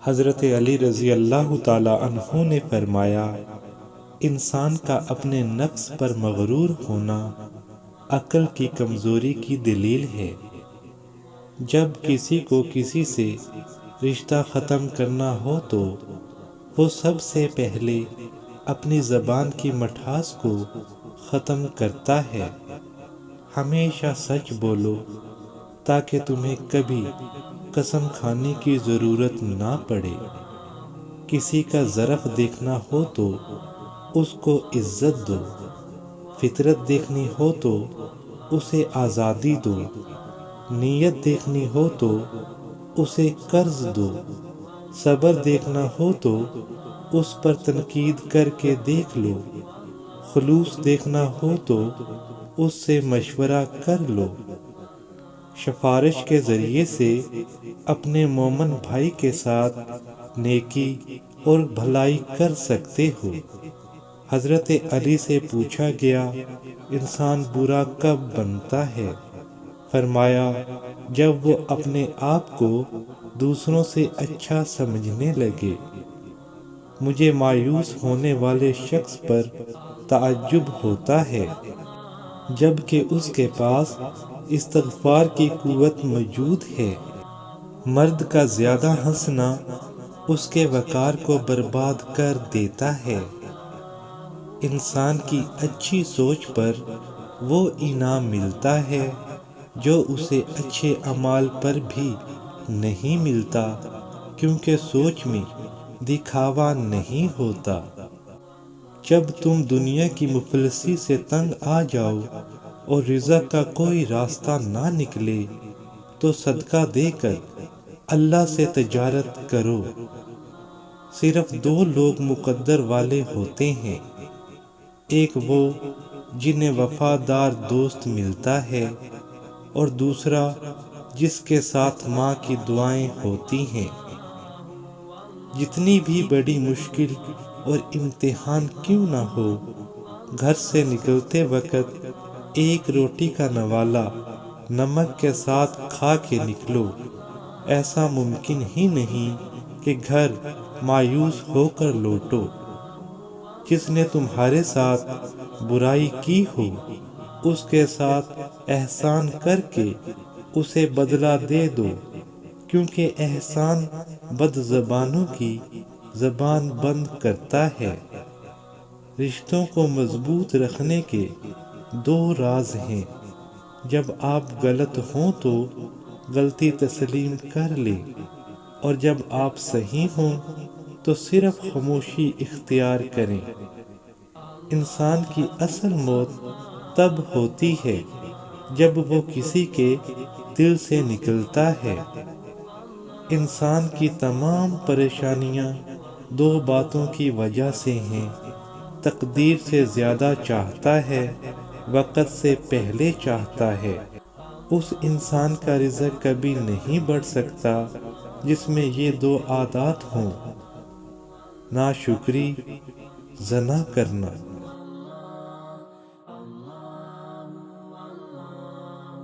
حضرت علی رضی اللہ تعالی عنہ نے فرمایا، انسان کا اپنے نفس پر مغرور ہونا عقل کی کمزوری کی دلیل ہے۔ جب کسی کو کسی سے رشتہ ختم کرنا ہو تو وہ سب سے پہلے اپنی زبان کی مٹھاس کو ختم کرتا ہے۔ ہمیشہ سچ بولو تاکہ تمہیں کبھی قسم کھانے کی ضرورت نہ پڑے۔ کسی کا ظرف دیکھنا ہو تو اس کو عزت دو، فطرت دیکھنی ہو تو اسے آزادی دو، نیت دیکھنی ہو تو اسے قرض دو، صبر دیکھنا ہو تو اس پر تنقید کر کے دیکھ لو، خلوص دیکھنا ہو تو اس سے مشورہ کر لو۔ سفارش کے ذریعے سے اپنے مومن بھائی کے ساتھ نیکی اور بھلائی کر سکتے ہو۔ حضرت علی سے پوچھا گیا، انسان برا کب بنتا ہے؟ فرمایا، جب وہ اپنے آپ کو دوسروں سے اچھا سمجھنے لگے۔ مجھے مایوس ہونے والے شخص پر تعجب ہوتا ہے جبکہ اس کے پاس استغفار کی قوت موجود ہے۔ مرد کا زیادہ ہنسنا اس کے وقار کو برباد کر دیتا ہے۔ انسان کی اچھی سوچ پر وہ انعام ملتا ہے جو اسے اچھے اعمال پر بھی نہیں ملتا، کیونکہ سوچ میں دکھاوا نہیں ہوتا۔ جب تم دنیا کی مفلسی سے تنگ آ جاؤ اور رزق کا کوئی راستہ نہ نکلے تو صدقہ دے کر اللہ سے تجارت کرو۔ صرف دو لوگ مقدر والے ہوتے ہیں، ایک وہ جنہیں وفادار دوست ملتا ہے اور دوسرا جس کے ساتھ ماں کی دعائیں ہوتی ہیں۔ جتنی بھی بڑی مشکل اور امتحان کیوں نہ ہو، گھر سے نکلتے وقت ایک روٹی کا نوالہ نمک کے ساتھ کھا کے نکلو۔ ایسا ممکن ہی نہیں کہ گھر مایوس ہو کر لوٹو۔ جس نے تمہارے ساتھ برائی کی ہو اس کے ساتھ احسان کر کے اسے بدلہ دے دو، کیونکہ احسان بد زبانوں کی زبان بند کرتا ہے۔ رشتوں کو مضبوط رکھنے کے دو راز ہیں، جب آپ غلط ہوں تو غلطی تسلیم کر لیں، اور جب آپ صحیح ہوں تو صرف خاموشی اختیار کریں۔ انسان کی اصل موت تب ہوتی ہے جب وہ کسی کے دل سے نکلتا ہے۔ انسان کی تمام پریشانیاں دو باتوں کی وجہ سے ہیں، تقدیر سے زیادہ چاہتا ہے، وقت سے پہلے چاہتا ہے۔ اس انسان کا رزق کبھی نہیں بڑھ سکتا جس میں یہ دو عادات ہوں: ناشکری، زنا کرنا۔